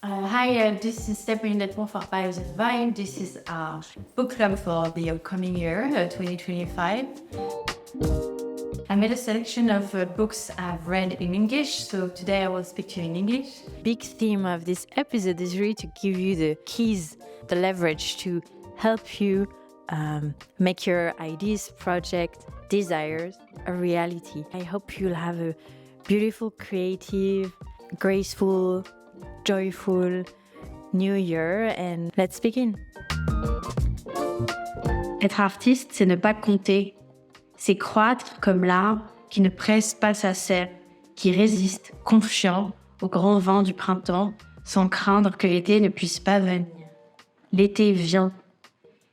Hi, this is Stéphanie Delpon for ParisianVibe. This is our book club for the upcoming year, 2025. I made a selection of books I've read in English, so today I will speak to you in English. Big theme of this episode is really to give you the keys, the leverage to help you make your ideas, project, desires a reality. I hope you'll have a beautiful, creative, graceful, joyful new year, and let's begin. Être artiste, c'est ne pas compter. C'est croître comme l'arbre qui ne presse pas sa sève, qui résiste, confiant, au grand vent du printemps, sans craindre que l'été ne puisse pas venir. L'été vient,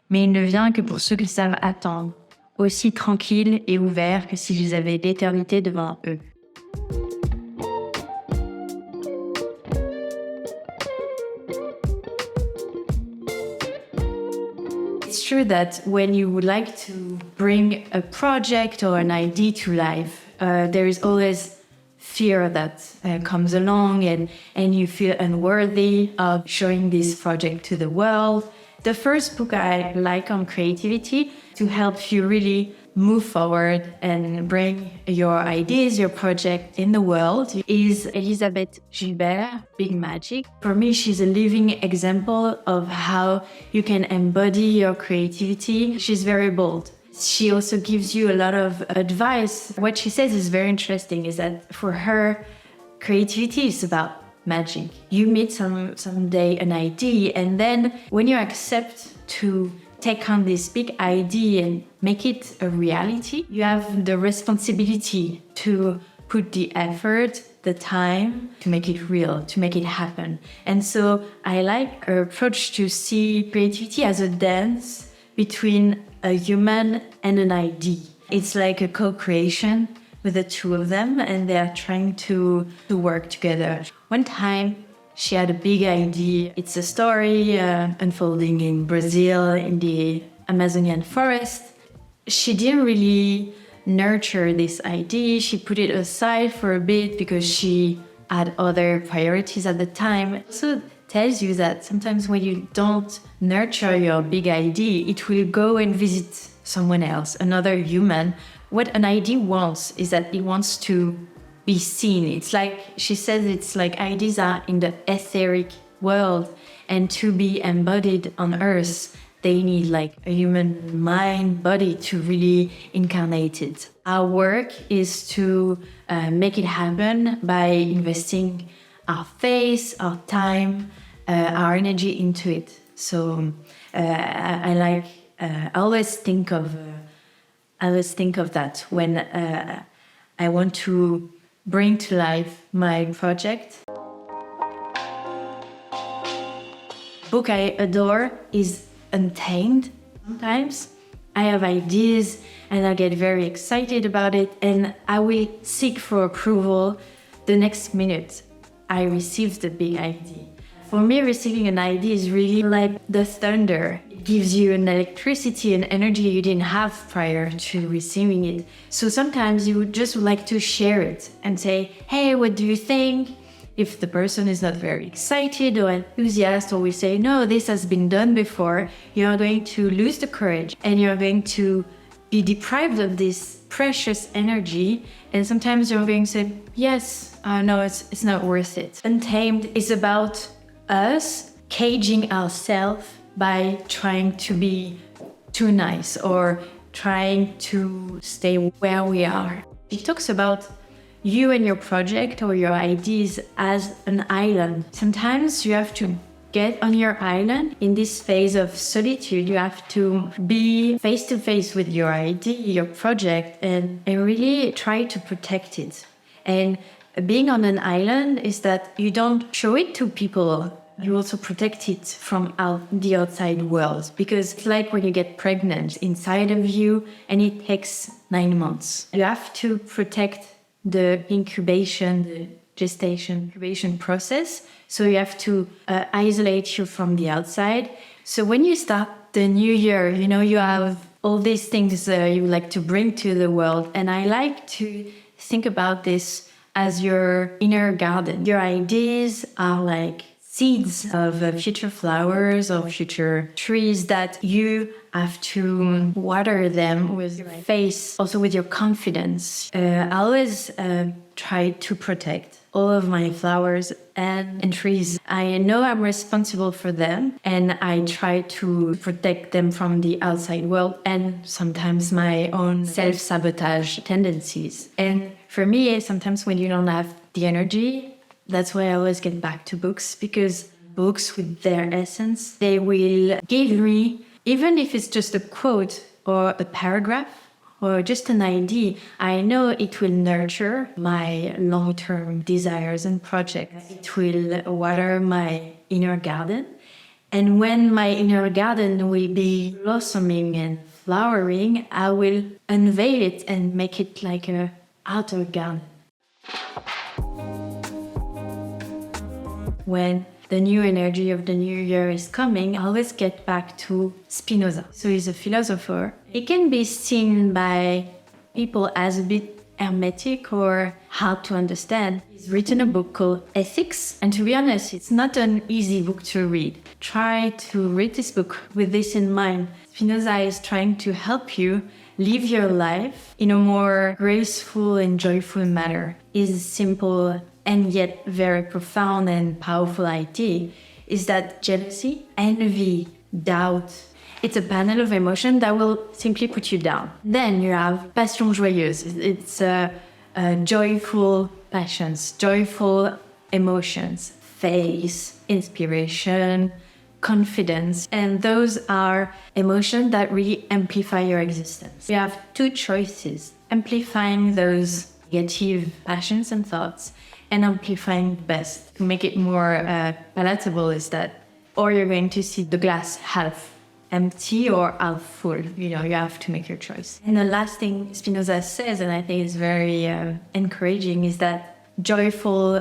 mais il ne vient que pour ceux qui savent attendre, aussi tranquilles et ouverts que s'ils avaient l'éternité devant eux. It's true that when you would like to bring a project or an idea to life, there is always fear that comes along and you feel unworthy of showing this project to the world. The first book I like on creativity to help you really move forward and bring your ideas, your project in the world is Gilbert, Big Magic. For me, she's a living example of how you can embody your creativity. She's very bold. She also gives you a lot of advice. What she says is very interesting, is that for her, creativity is about magic. You meet someday an idea, and then when you accept to take on this big idea and make it a reality, you have the responsibility to put the effort, the time to make it real, to make it happen. And so I like her approach to see creativity as a dance between a human and an idea. It's like a co-creation with the two of them, and they are trying to work together. One time, she had a big idea. It's a story unfolding in Brazil, in the Amazonian forest. She didn't really nurture this idea. She put it aside for a bit because she had other priorities at the time. So tells you that sometimes when you don't nurture your big idea, it will go and visit someone else, another human. What an idea wants is that it wants to be seen. It's like, she says, it's like ideas are in the etheric world, and to be embodied on earth, they need like a human mind, body to really incarnate it. Our work is to make it happen by investing our face, our time, our energy into it. So I always think of that when I want to bring to life my project. Book I adore is Untamed. Sometimes I have ideas and I get very excited about it, and I will seek for approval the next minute I receive the big idea. For me, receiving an idea is really like the thunder. It gives you an electricity and energy you didn't have prior to receiving it. So sometimes you would just like to share it and say, hey, what do you think? If the person is not very excited or enthusiastic, or will say, no, this has been done before, you're going to lose the courage and you're going to be deprived of this precious energy. And sometimes you're going to say, yes, no, it's not worth it. Untamed is about us caging ourselves by trying to be too nice or trying to stay where we are. It talks about you and your project or your ideas as an island. Sometimes you have to get on your island in this phase of solitude. You have to be face to face with your idea, your project, and really try to protect it. And being on an island is that you don't show it to people. You also protect it from the outside world, because it's like when you get pregnant inside of you and it takes 9 months. You have to protect the incubation, the incubation process. So you have to isolate you from the outside. So when you start the new year, you have all these things you like to bring to the world. And I like to think about this as your inner garden. Your ideas are like seeds of future flowers or future trees that you have to water them with your face, also with your confidence. I always try to protect all of my flowers and trees. I know I'm responsible for them, and I try to protect them from the outside world and sometimes my own self-sabotage tendencies. And for me, sometimes when you don't have the energy, that's why I always get back to books, because books with their essence, they will give me, even if it's just a quote or a paragraph or just an idea, I know it will nurture my long-term desires and projects. It will water my inner garden. And when my inner garden will be blossoming and flowering, I will unveil it and make it like an outer garden. When the new energy of the new year is coming, I always get back to Spinoza. So he's a philosopher. He can be seen by people as a bit hermetic or hard to understand. He's written a book called Ethics, and to be honest, it's not an easy book to read. Try to read this book with this in mind. Spinoza is trying to help you live your life in a more graceful and joyful manner. His simple and yet very profound and powerful idea is that jealousy, envy, doubt, it's a panel of emotion that will simply put you down. Then you have passion joyeuse. It's joyful passions, joyful emotions, faith, inspiration, confidence. And those are emotions that really amplify your existence. You have two choices: amplifying those negative passions and thoughts, and amplifying the best. To make it more palatable is that, or you're going to see the glass half empty or half full. You have to make your choice. And the last thing Spinoza says, and I think is very encouraging, is that joyful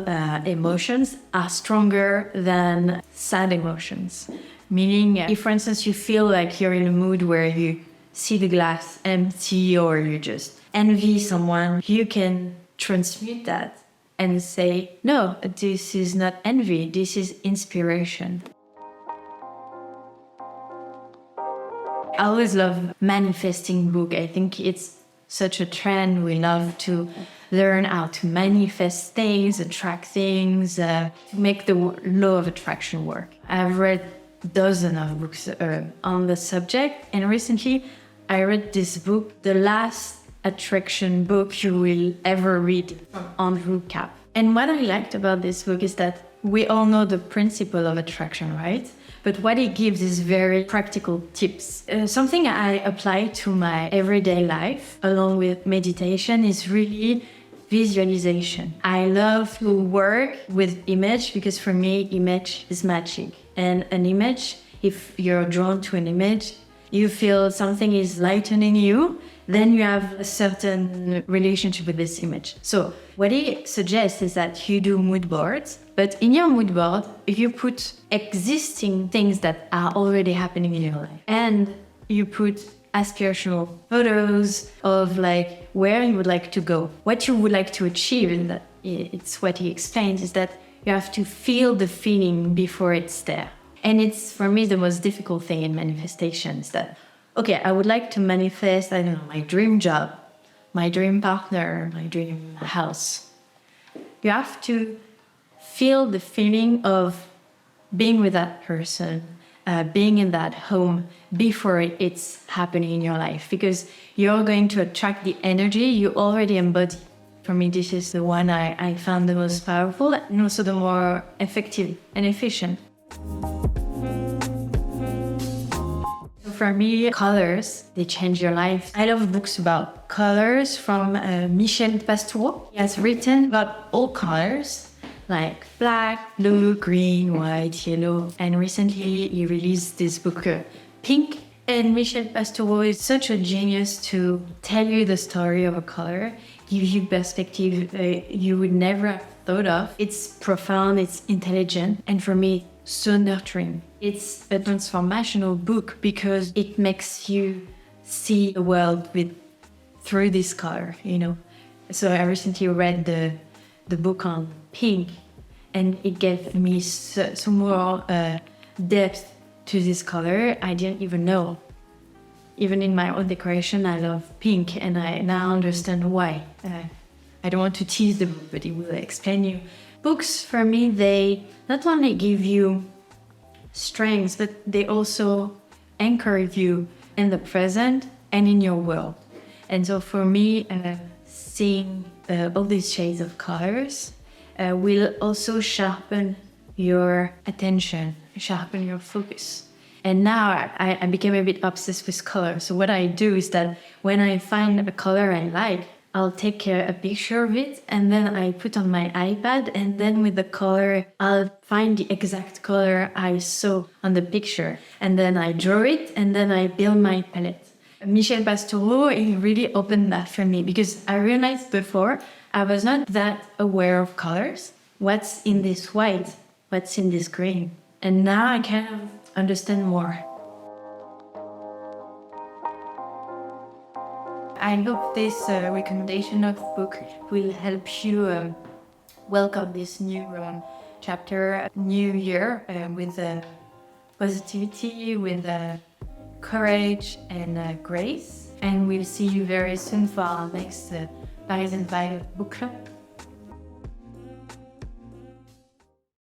emotions are stronger than sad emotions. Meaning, if for instance you feel like you're in a mood where you see the glass empty or you just envy someone, you can transmute that and say, no, this is not envy, this is inspiration. I always love manifesting book. I think it's such a trend. We love to learn how to manifest things, attract things, to make the law of attraction work. I've read dozens of books on the subject, and recently I read this book, The Last Attraction Book You Will Ever Read, from Kapp. And what I liked about this book is that we all know the principle of attraction, right? But what it gives is very practical tips. Something I apply to my everyday life, along with meditation, is really visualization. I love to work with image because for me, image is magic. And an image, if you're drawn to an image, you feel something is lightening you, then you have a certain relationship with this image. So what he suggests is that you do mood boards, but in your mood board, you put existing things that are already happening in your life. And you put aspirational photos of like where you would like to go, what you would like to achieve. And that it's what he explains is that you have to feel the feeling before it's there. And it's, for me, the most difficult thing in manifestation is that, okay, I would like to manifest, I don't know, my dream job, my dream partner, my dream house. You have to feel the feeling of being with that person, being in that home before it's happening in your life, because you're going to attract the energy you already embody. For me, this is the one I found the most powerful and also the more effective and efficient. For me, colors, they change your life. I love books about colors from Michel Pastoureau. He has written about all colors, like black, blue, green, white, yellow. And recently he released this book, Pink. And Michel Pastoureau is such a genius to tell you the story of a color, give you perspective you would never have thought of. It's profound, it's intelligent, and for me, so nurturing. It's a transformational book because it makes you see the world through this color, So I recently read the book on Pink, and it gave me some more depth to this color I didn't even know. Even in my own decoration, I love pink, and I now understand why. I don't want to tease the book, but it will explain you. Books, for me, they not only give you strengths, but they also anchor you in the present and in your world. And so for me, seeing all these shades of colors will also sharpen your attention, sharpen your focus. And now I became a bit obsessed with color. So what I do is that when I find a color I like, I'll take a picture of it, and then I put on my iPad, and then with the color, I'll find the exact color I saw on the picture. And then I draw it, and then I build my palette. Michel Pastoureau, he really opened that for me, because I realized before I was not that aware of colors. What's in this white? What's in this green? And now I kind of understand more. I hope this recommendation of book will help you welcome this new chapter, new year with positivity, with courage and grace. And we'll see you very soon for our next ParisianVibe book club.